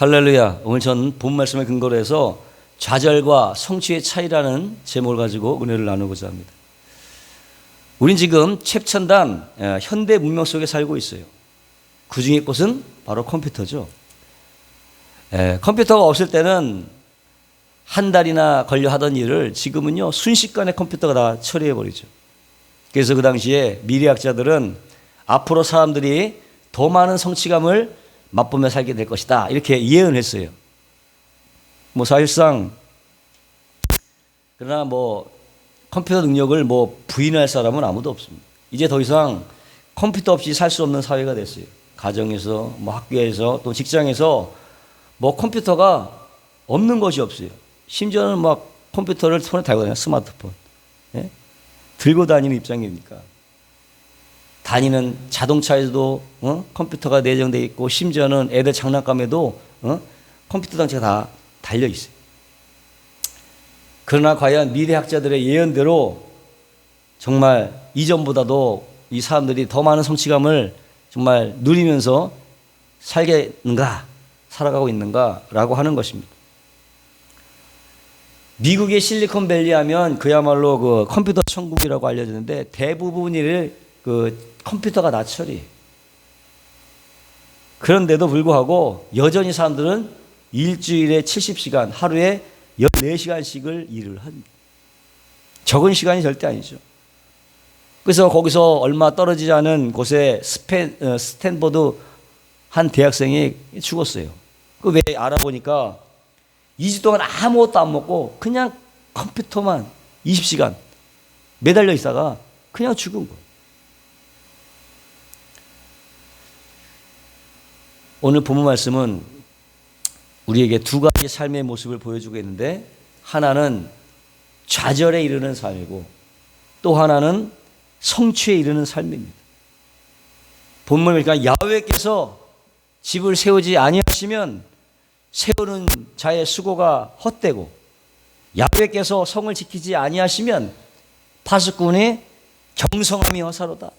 할렐루야. 오늘 전 본 말씀을 근거로 해서 좌절과 성취의 차이라는 제목을 가지고 은혜를 나누고자 합니다. 우린 지금 최첨단 현대 문명 속에 살고 있어요. 그 중에 것은 바로 컴퓨터죠. 컴퓨터가 없을 때는 한 달이나 걸려 하던 일을 지금은요 순식간에 컴퓨터가 다 처리해버리죠. 그래서 그 당시에 미래학자들은 앞으로 사람들이 더 많은 성취감을 맛보며 살게 될 것이다 이렇게 예언했어요. 사실상 그러나 컴퓨터 능력을 부인할 사람은 아무도 없습니다. 이제 더 이상 컴퓨터 없이 살 수 없는 사회가 됐어요. 가정에서 학교에서 또 직장에서 컴퓨터가 없는 것이 없어요. 심지어는 컴퓨터를 손에 달고 다녀요. 스마트폰 들고 다니는 입장이니까. 다니는 자동차에도 컴퓨터가 내장되어 있고, 심지어는 애들 장난감에도 컴퓨터 장치가 다 달려 있어요. 그러나 과연 미래학자들의 예언대로 정말 이전보다도 이 사람들이 더 많은 성취감을 정말 누리면서 살겠는가, 살아가고 있는가라고 하는 것입니다. 미국의 실리콘밸리 하면 그야말로 그 컴퓨터 천국이라고 알려지는데 대부분을 컴퓨터가 다 처리해요. 그런데도 불구하고 여전히 사람들은 일주일에 70시간, 하루에 14시간씩을 일을 합니다. 적은 시간이 절대 아니죠. 그래서 거기서 얼마 떨어지지 않은 곳에 스탠퍼드 한 대학생이 죽었어요. 왜 알아보니까 2주 동안 아무것도 안 먹고 그냥 컴퓨터만 20시간 매달려 있다가 그냥 죽은 거예요. 오늘 본문 말씀은 우리에게 두 가지 삶의 모습을 보여주고 있는데, 하나는 좌절에 이르는 삶이고 또 하나는 성취에 이르는 삶입니다. 본문을 보니까 야훼께서 집을 세우지 아니하시면 세우는 자의 수고가 헛되고, 야훼께서 성을 지키지 아니하시면 파수꾼의 경성함이 허사로다.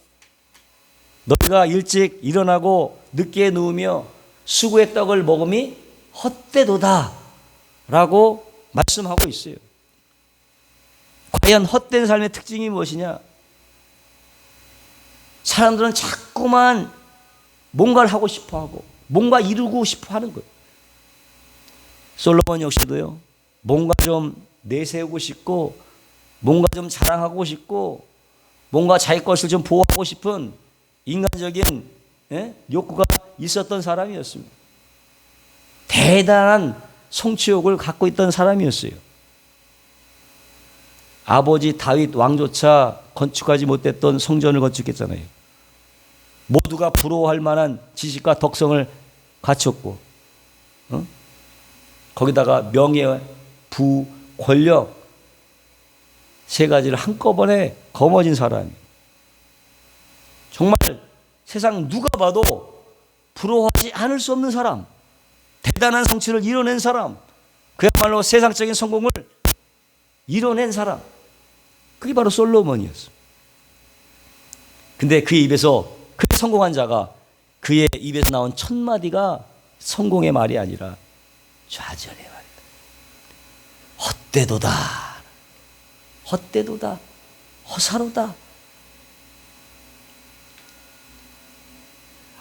너희가 일찍 일어나고 늦게 누우며 수고의 떡을 먹음이 헛되도다 라고 말씀하고 있어요. 과연 헛된 삶의 특징이 무엇이냐? 사람들은 자꾸만 뭔가를 하고 싶어하고 뭔가 이루고 싶어하는 거예요. 솔로몬 역시도요, 뭔가 좀 내세우고 싶고 뭔가 좀 자랑하고 싶고 뭔가 자기 것을 좀 보호하고 싶은 인간적인 욕구가 있었던 사람이었습니다. 대단한 성취욕을 갖고 있던 사람이었어요. 아버지 다윗 왕조차 건축하지 못했던 성전을 건축했잖아요. 모두가 부러워할 만한 지식과 덕성을 갖췄고, 거기다가 명예, 부, 권력 세 가지를 한꺼번에 거머쥔 사람이에요. 정말 세상 누가 봐도 부러워하지 않을 수 없는 사람, 대단한 성취를 이뤄낸 사람, 그야말로 세상적인 성공을 이뤄낸 사람, 그게 바로 솔로몬이었습니다. 근데 그의 입에서, 그의 성공한 자가 그의 입에서 나온 첫 마디가 성공의 말이 아니라 좌절의 말이다. 헛되도다, 헛되도다, 허사로다.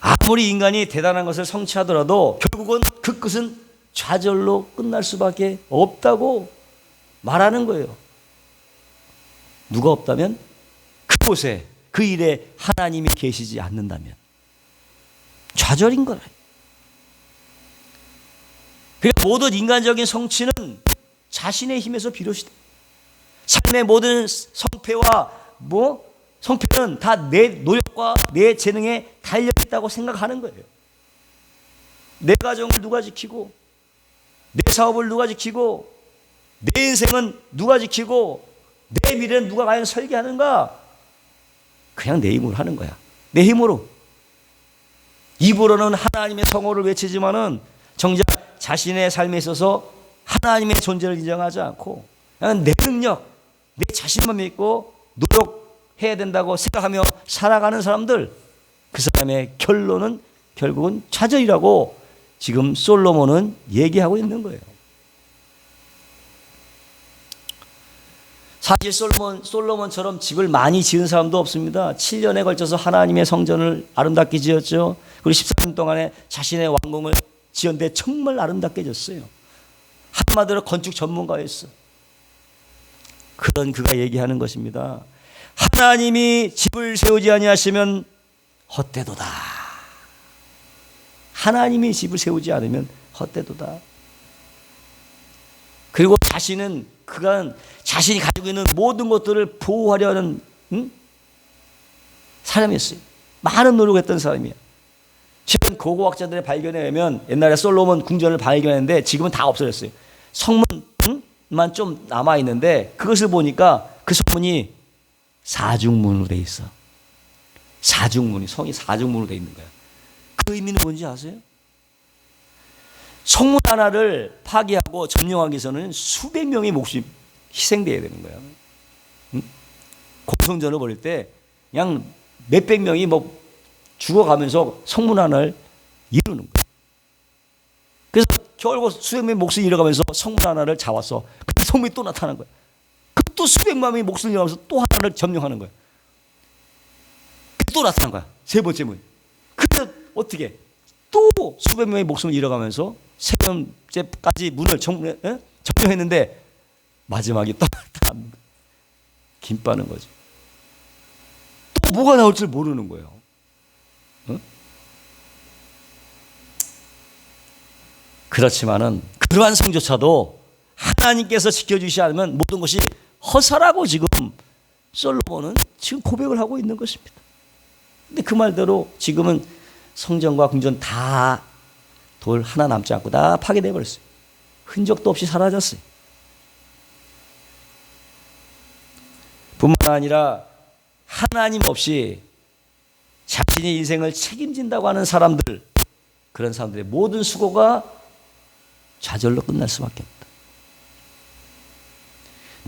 아무리 인간이 대단한 것을 성취하더라도 결국은 그 끝은 좌절로 끝날 수밖에 없다고 말하는 거예요. 누가 없다면? 그곳에, 그 일에 하나님이 계시지 않는다면 좌절인 거라. 그러니까 모든 인간적인 성취는 자신의 힘에서 비롯이다. 삶의 모든 성패와 성패는 다 내 노력과 내 재능에 달려있다고 생각하는 거예요. 내 가정을 누가 지키고, 내 사업을 누가 지키고, 내 인생은 누가 지키고, 내 미래는 누가 과연 설계하는가? 그냥 내 힘으로 하는 거야. 내 힘으로. 입으로는 하나님의 성호를 외치지만은 정작 자신의 삶에 있어서 하나님의 존재를 인정하지 않고 그냥 내 능력, 내 자신만 믿고 노력해야 된다고 생각하며 살아가는 사람들, 그 사람의 결론은 결국은 좌절이라고 지금 솔로몬은 얘기하고 있는 거예요. 사실 솔로몬처럼 집을 많이 지은 사람도 없습니다. 7년에 걸쳐서 하나님의 성전을 아름답게 지었죠. 그리고 14년 동안에 자신의 왕궁을 지었는데 정말 아름답게 지었어요. 한마디로 건축 전문가였어. 그런 그가 얘기하는 것입니다. 하나님이 집을 세우지 아니하시면 헛되도다. 하나님이 집을 세우지 않으면 헛되도다. 그리고 그가 자신이 가지고 있는 모든 것들을 보호하려 하는 사람이었어요. 많은 노력했던 사람이에요. 최근 고고학자들의 발견에 의하면 옛날에 솔로몬 궁전을 발견했는데 지금은 다 없어졌어요. 성문만 좀 남아있는데 그것을 보니까 그 성문이 사중문으로 돼 있어. 성이 사중문으로 돼 있는 거야. 그 의미는 뭔지 아세요? 성문 하나를 파괴하고 점령하기 위해서는 수백 명의 목숨이 희생돼야 되는 거야. 공성전을 벌일 때 그냥 몇백 명이 죽어가면서 성문 하나를 이루는 거야. 그래서 결국 수백 명의 목숨을 잃어가면서 성문 하나를 잡았어. 그 성문이 또 나타난 거야. 또 수백 명의 목숨을 잃어가면서 또 하나를 점령하는 거야. 또 나타난 거야. 세 번째 문. 그래서 어떻게 또 수백 명의 목숨을 잃어가면서 세 번째까지 문을 점령했는데 마지막에 또 나타난 거야. 김 빠는 거지. 또 뭐가 나올 줄 모르는 거예요. 그렇지만은 그러한 성조차도 하나님께서 지켜주시지 않으면 모든 것이 허사라고 지금 솔로몬은 지금 고백을 하고 있는 것입니다. 근데 그 말대로 지금은 성전과 궁전 다 돌 하나 남지 않고 다 파괴돼 버렸어요. 흔적도 없이 사라졌어요. 뿐만 아니라 하나님 없이 자신의 인생을 책임진다고 하는 사람들, 그런 사람들의 모든 수고가 좌절로 끝날 수밖에 없다.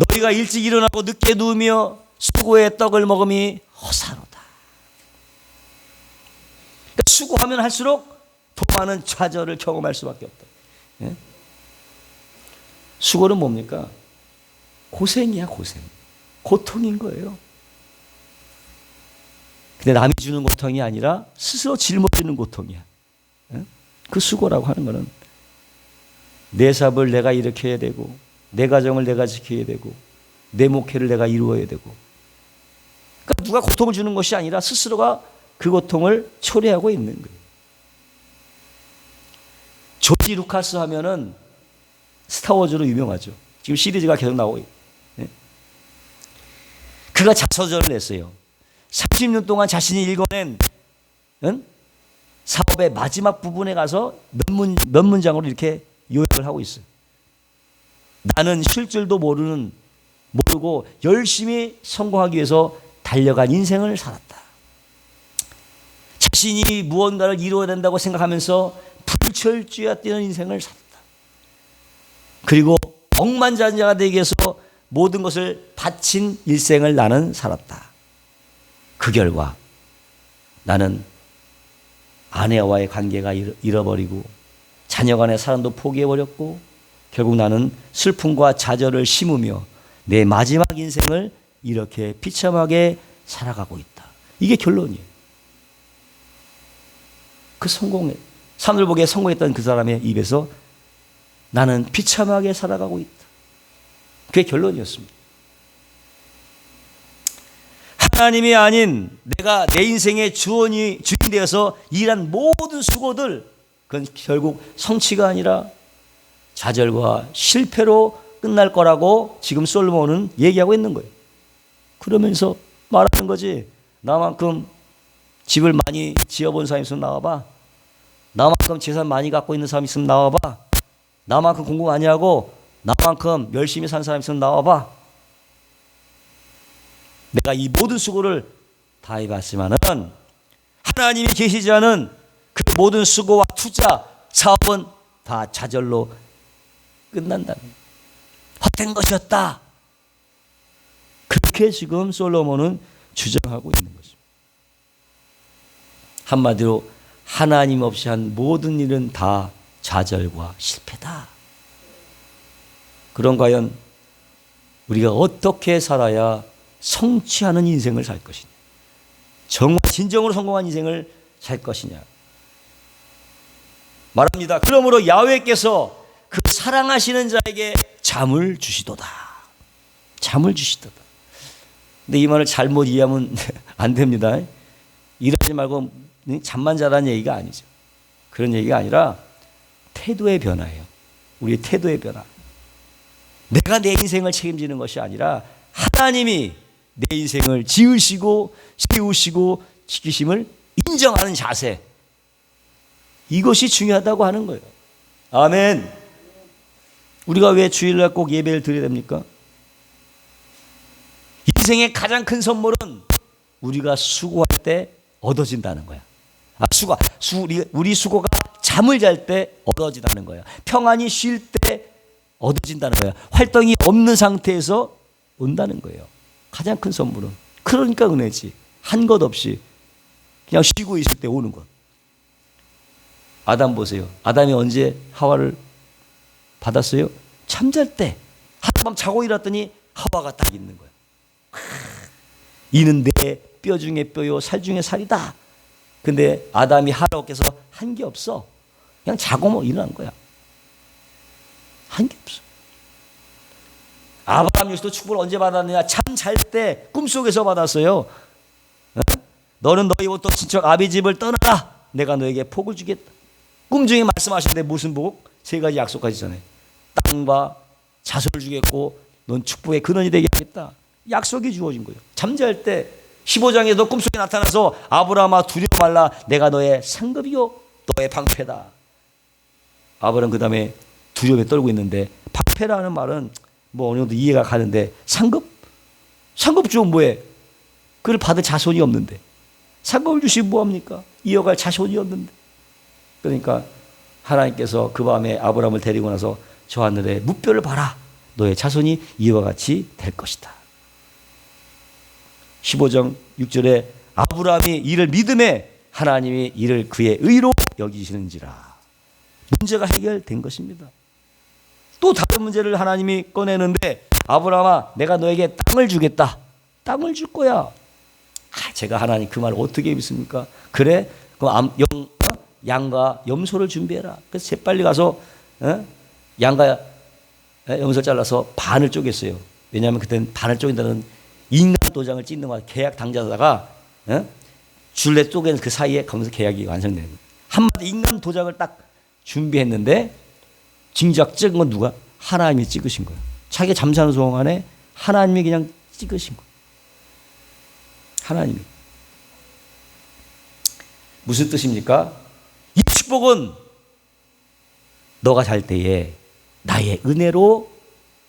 너희가 일찍 일어나고 늦게 누우며 수고의 떡을 먹음이 허사로다. 그러니까 수고하면 할수록 더 많은 좌절을 경험할 수밖에 없다. 예? 수고는 뭡니까? 고생이야, 고생. 고통인 거예요. 근데 남이 주는 고통이 아니라 스스로 짊어지는 고통이야. 예? 그 수고라고 하는 거는 내 사업을 내가 일으켜야 되고, 내 가정을 내가 지켜야 되고, 내 목회를 내가 이루어야 되고. 그러니까 누가 고통을 주는 것이 아니라 스스로가 그 고통을 초래하고 있는 거예요. 조지 루카스 하면은 스타워즈로 유명하죠. 지금 시리즈가 계속 나오고 있어요. 네? 그가 자서전을 냈어요. 30년 동안 자신이 읽어낸 사업의 마지막 부분에 가서 몇 문장으로 이렇게 요약을 하고 있어요. 나는 쉴 줄도 모르고 열심히 성공하기 위해서 달려간 인생을 살았다. 자신이 무언가를 이루어야 된다고 생각하면서 불철주야 뛰는 인생을 살았다. 그리고 억만장자가 되기 위해서 모든 것을 바친 일생을 나는 살았다. 그 결과 나는 아내와의 관계가 잃어버리고 자녀 간의 사랑도 포기해버렸고 결국 나는 슬픔과 좌절을 심으며 내 마지막 인생을 이렇게 비참하게 살아가고 있다. 이게 결론이에요. 그 사람들 보기에 성공했던 그 사람의 입에서 나는 비참하게 살아가고 있다. 그게 결론이었습니다. 하나님이 아닌 내가 내 인생의 주인 되어서 일한 모든 수고들, 그건 결국 성취가 아니라 좌절과 실패로 끝날 거라고 지금 솔로몬은 얘기하고 있는 거예요. 그러면서 말하는 거지. 나만큼 집을 많이 지어본 사람 있으면 나와봐. 나만큼 재산 많이 갖고 있는 사람 있으면 나와봐. 나만큼 공부 많이 하고 나만큼 열심히 산 사람 있으면 나와봐. 내가 이 모든 수고를 다 해봤지만은 하나님이 계시지 않은 그 모든 수고와 투자, 사업은 다 좌절로 끝난다는 헛된 것이었다. 그렇게 지금 솔로몬은 주장하고 있는 것입니다. 한마디로 하나님 없이 한 모든 일은 다 좌절과 실패다. 그럼 과연 우리가 어떻게 살아야 성취하는 인생을 살 것이냐, 정말 진정으로 성공한 인생을 살 것이냐 말합니다. 그러므로 야훼께서 그 사랑하시는 자에게 잠을 주시도다. 잠을 주시도다. 근데 이 말을 잘못 이해하면 안 됩니다. 일하지 말고 잠만 자라는 얘기가 아니죠. 그런 얘기가 아니라 태도의 변화예요. 우리의 태도의 변화. 내가 내 인생을 책임지는 것이 아니라 하나님이 내 인생을 지으시고 세우시고 지키심을 인정하는 자세, 이것이 중요하다고 하는 거예요. 아멘. 우리가 왜 주일날 꼭 예배를 드려야 됩니까? 인생의 가장 큰 선물은 우리가 수고할 때 얻어진다는 거야. 우리 수고가 잠을 잘 때 얻어진다는 거야. 평안히 쉴 때 얻어진다는 거야. 활동이 없는 상태에서 온다는 거예요. 가장 큰 선물은. 그러니까 은혜지. 한 것 없이 그냥 쉬고 있을 때 오는 것. 아담 보세요. 아담이 언제 하와를 받았어요? 잠잘 때. 하룻밤 자고 일어났더니 하와가 딱 있는 거야. 이는 내 뼈 중에 뼈요 살 중에 살이다. 근데 아담이 하와께서 한 게 없어. 그냥 자고 뭐 일어난 거야. 한 게 없어. 아브라함 역시도 축복을 언제 받았느냐? 잠 잘 때 꿈속에서 받았어요. 너는 너희 옷도 친척 아비 집을 떠나라. 내가 너에게 복을 주겠다. 꿈 중에 말씀하시는데 무슨 복? 세 가지 약속하시잖아요. 땅과 자손을 주겠고 넌 축복의 근원이 되게 하겠다. 약속이 주어진 거예요. 잠잘 때 15장에도 꿈속에 나타나서 아브라함아 두려워 말라. 내가 너의 상급이요 너의 방패다. 아브라함 그 다음에 두려움에 떨고 있는데, 방패라는 말은 뭐 어느 정도 이해가 가는데, 상급? 상급 주면 뭐해? 그걸 받을 자손이 없는데. 상급을 주시면 뭐합니까? 이어갈 자손이 없는데. 그러니까 하나님께서 그 밤에 아브라함을 데리고 나서 저 하늘에 무뼈를 봐라. 너의 자손이 이와 같이 될 것이다. 15장 6절에 아브라함이 이를 믿음에 하나님이 이를 그의 의로 여기시는지라. 문제가 해결된 것입니다. 또 다른 문제를 하나님이 꺼내는데, 아브라함아 내가 너에게 땅을 주겠다. 땅을 줄 거야. 제가 하나님 그 말 어떻게 믿습니까? 그래? 그럼 양과 염소를 준비해라. 그래서 재빨리 가서 양과 염소를 잘라서 반을 쪼갰어요. 왜냐하면 그때는 반을 쪼갠다는 인간 도장을 찍는 거, 계약 당자다가 줄에 쪼개는 그 사이에 거기서 계약이 완성되는 거예요. 한마디 인간 도장을 딱 준비했는데 징작 찍은 건 누가? 하나님이 찍으신 거예요. 자기가 잠자는 동안에 하나님이 그냥 찍으신 거예요. 하나님이. 무슨 뜻입니까? 이 축복은 너가 잘 때에 나의 은혜로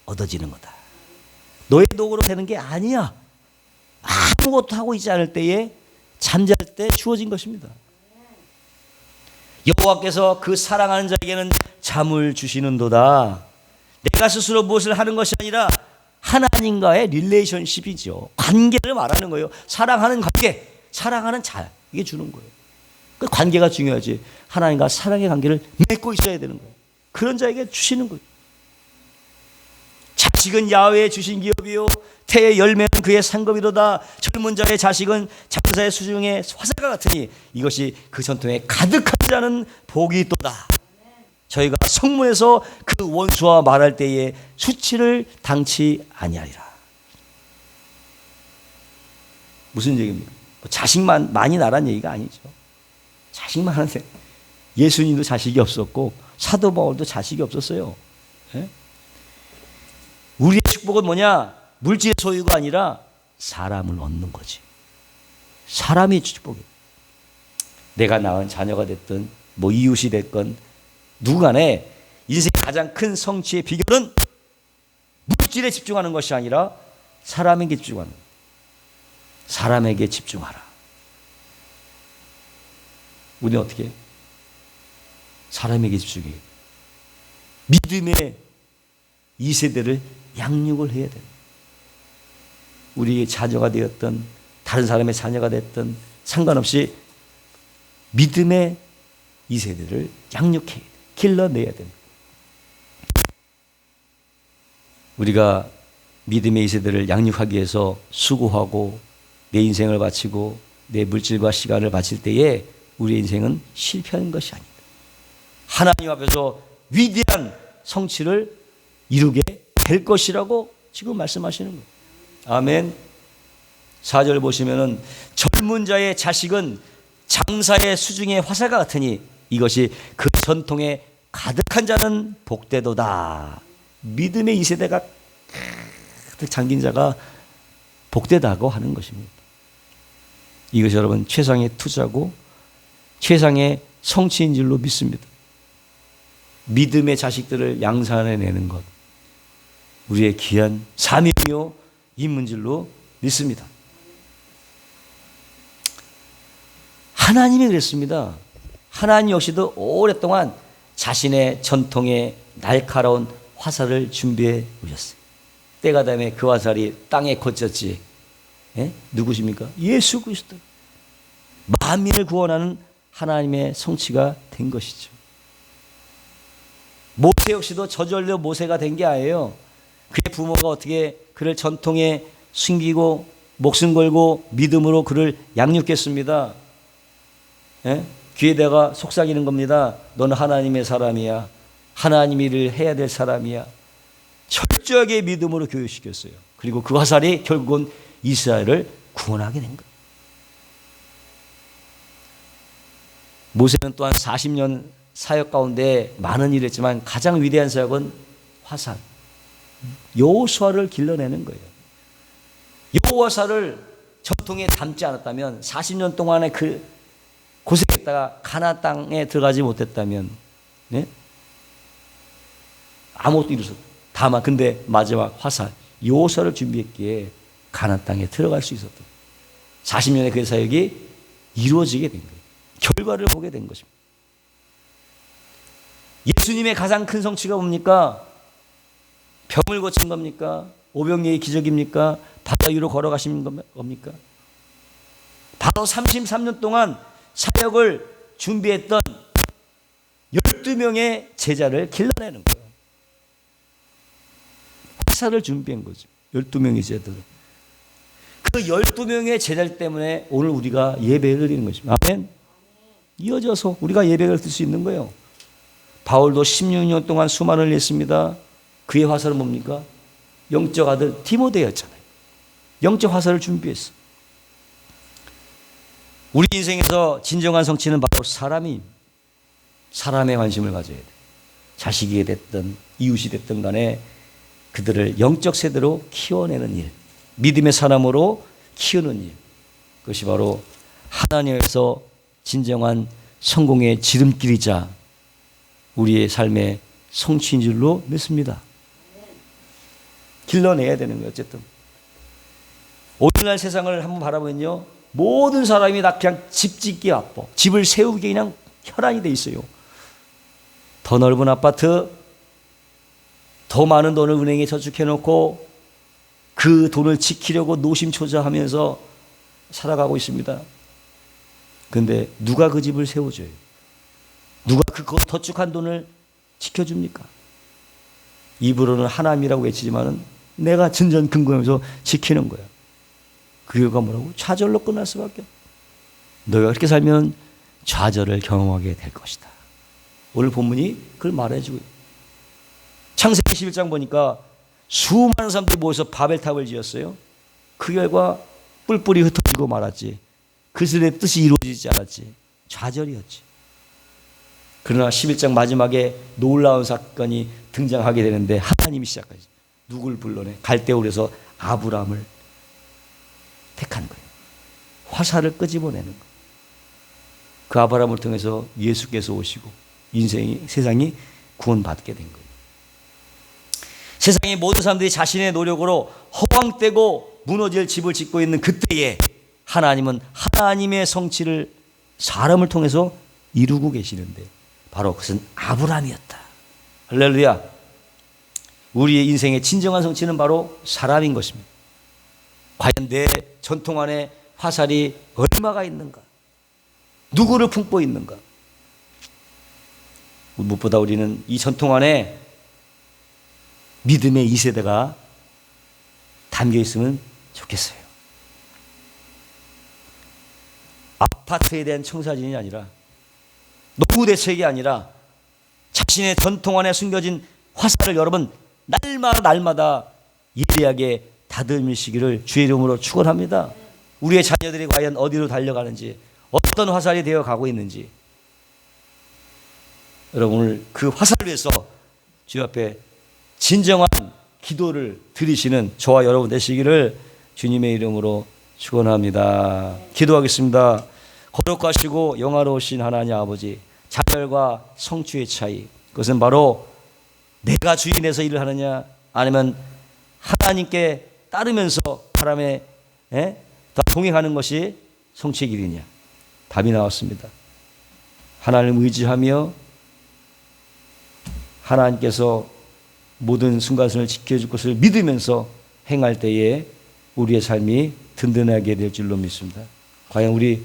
얻어지는 거다. 너의 노고로 되는 게 아니야. 아무것도 하고 있지 않을 때에 잠잘 때 주어진 것입니다. 여호와께서 그 사랑하는 자에게는 잠을 주시는도다. 내가 스스로 무엇을 하는 것이 아니라 하나님과의 릴레이션십이죠. 관계를 말하는 거예요. 사랑하는 관계, 사랑하는 자, 이게 주는 거예요. 그 관계가 중요하지. 하나님과 사랑의 관계를 맺고 있어야 되는 거예요. 그런 자에게 주시는 거예요. 자식은 야훼의 주신 기업이요 태의 열매는 그의 상급이로다. 젊은 자의 자식은 장사의 수중의 화살과 같으니 이것이 그 전통에 가득한 자는 복이 있도다. 저희가 성문에서 그 원수와 말할 때에 수치를 당치 아니하리라. 무슨 얘기입니까? 자식만 많이 나란 얘기가 아니죠. 자식만 하는데 예수님도 자식이 없었고 사도 바울도 자식이 없었어요. 네? 우리의 축복은 뭐냐? 물질의 소유가 아니라 사람을 얻는 거지. 사람이 축복이에요. 내가 낳은 자녀가 됐든 뭐 이웃이 됐건 누구간에 인생의 가장 큰 성취의 비결은 물질에 집중하는 것이 아니라 사람에게 집중하는 거예요. 사람에게 집중하라. 우리는 어떻게 해요? 사람에게 집중해요. 믿음의 2세대를 양육을 해야 돼요. 우리의 자녀가 되었던 다른 사람의 자녀가 됐던 상관없이 믿음의 2세대를 양육해야 돼요. 길러내야 됩니다. 우리가 믿음의 이 세대를 양육하기 위해서 수고하고 내 인생을 바치고 내 물질과 시간을 바칠 때에 우리의 인생은 실패하는 것이 아닙니다. 하나님 앞에서 위대한 성취를 이루게 될 것이라고 지금 말씀하시는 거예요. 아멘. 4절 보시면은 젊은 자의 자식은 장사의 수중의 화살과 같으니 이것이 그 전통에 가득한 자는 복되도다. 믿음의 이 세대가 가득 잠긴 자가 복되다고 하는 것입니다. 이것이 여러분 최상의 투자고 최상의 성취인 줄로 믿습니다. 믿음의 자식들을 양산해내는 것, 우리의 귀한 사명이요 임무인 줄로 믿습니다. 하나님이 그랬습니다. 하나님 역시도 오랫동안 자신의 전통의 날카로운 화살을 준비해 오셨어요. 때가 되면 그 화살이 땅에 꽂혔지. 누구십니까? 예수 그리스도. 만민을 구원하는 하나님의 성취가 된 것이죠. 모세 역시도 저절로 모세가 된 게 아니에요. 그의 부모가 어떻게 그를 전통에 숨기고 목숨 걸고 믿음으로 그를 양육했습니다. 귀에다가 속삭이는 겁니다. 너는 하나님의 사람이야. 하나님 일을 해야 될 사람이야. 철저하게 믿음으로 교육시켰어요. 그리고 그 화살이 결국은 이스라엘을 구원하게 된 거예요. 모세는 또한 40년 사역 가운데 많은 일을 했지만 가장 위대한 사역은 화살, 여호수아를 길러내는 거예요. 여호수아를 전통에 담지 않았다면 40년 동안에 그 고생했다가 가나안 땅에 들어가지 못했다면 아무것도 이루었어. 다만 근데 마지막 화살 여호수아를 준비했기에 가나안 땅에 들어갈 수 있었던 40년의 그 사역이 이루어지게 된 거예요. 결과를 보게 된 것입니다. 예수님의 가장 큰 성취가 뭡니까? 병을 고친 겁니까? 오병이의 기적입니까? 바다 위로 걸어가신 겁니까? 바로 33년 동안 사역을 준비했던 12명의 제자를 길러내는 거예요. 화살을 준비한 거죠. 12명의 제자들. 그 12명의 제자들 때문에 오늘 우리가 예배를 드리는 것입니다. 아멘. 이어져서 우리가 예배를 드릴 수 있는 거예요. 바울도 16년 동안 수많은 일을 했습니다. 그의 화살은 뭡니까? 영적 아들 디모데였잖아요. 영적 화살을 준비했어. 우리 인생에서 진정한 성취는 바로 사람의 관심을 가져야 돼. 자식이 됐든 이웃이 됐든 간에 그들을 영적 세대로 키워내는 일, 믿음의 사람으로 키우는 일, 그것이 바로 하나님에서 진정한 성공의 지름길이자 우리의 삶의 성취인 줄로 믿습니다. 길러내야 되는 거예요. 어쨌든 오늘날 세상을 한번 바라보면요, 모든 사람이 다 그냥 집 짓기 바빠. 집을 세우기 그냥 혈안이 돼 있어요. 더 넓은 아파트, 더 많은 돈을 은행에 저축해 놓고 그 돈을 지키려고 노심초사하면서 살아가고 있습니다. 그런데 누가 그 집을 세워줘요? 누가 그 더축한 돈을 지켜줍니까? 입으로는 하나님이라고 외치지만은 내가 진전 근거하면서 지키는 거야. 그 이유가 뭐라고? 좌절로 끝날 수밖에 없어. 너희가 그렇게 살면 좌절을 경험하게 될 것이다. 오늘 본문이 그걸 말해주고 있어요. 창세기 11장 보니까 수많은 사람들이 모여서 바벨탑을 지었어요. 그 결과 뿔뿔이 흩어지고 말았지. 그들의 뜻이 이루어지지 않았지. 좌절이었지. 그러나 11장 마지막에 놀라운 사건이 등장하게 되는데 하나님이 시작하지. 누굴 불러내? 갈대울에서 아브라함을 택한 거예요. 화살을 끄집어내는 거예요. 그 아브라함을 통해서 예수께서 오시고 세상이 구원받게 된 거예요. 세상의 모든 사람들이 자신의 노력으로 허황되고 무너질 집을 짓고 있는 그때에 하나님은 하나님의 성취를 사람을 통해서 이루고 계시는데 바로 그것은 아브라함이었다. 할렐루야. 우리의 인생의 진정한 성취는 바로 사람인 것입니다. 과연 내 전통 안에 화살이 얼마가 있는가? 누구를 품고 있는가? 무엇보다 우리는 이 전통 안에 믿음의 2세대가 담겨 있으면 좋겠어요. 아파트에 대한 청사진이 아니라, 노후 대책이 아니라 자신의 전통 안에 숨겨진 화살을 여러분 날마다 예리하게 다듬으시기를 주의 이름으로 축원합니다. 우리의 자녀들이 과연 어디로 달려가는지, 어떤 화살이 되어 가고 있는지, 여러분 오늘 그 화살을 위해서 주 앞에 진정한 기도를 드리시는 저와 여러분 되시기를 주님의 이름으로 축원합니다. 기도하겠습니다. 거룩하시고 영화로우신 하나님 아버지, 자멸과 성취의 차이, 그것은 바로 내가 주인에서 일을 하느냐, 아니면 하나님께 따르면서 바람에 동행하는 것이 성취의 길이냐. 답이 나왔습니다. 하나님을 의지하며 하나님께서 모든 순간순간을 지켜줄 것을 믿으면서 행할 때에 우리의 삶이 든든하게 될 줄로 믿습니다. 과연 우리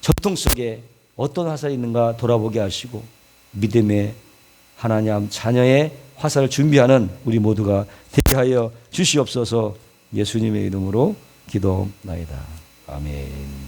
전통 속에 어떤 화살이 있는가 돌아보게 하시고 믿음의 하나님 자녀의 화살을 준비하는 우리 모두가 되게 하여 주시옵소서. 예수님의 이름으로 기도나이다. 아멘.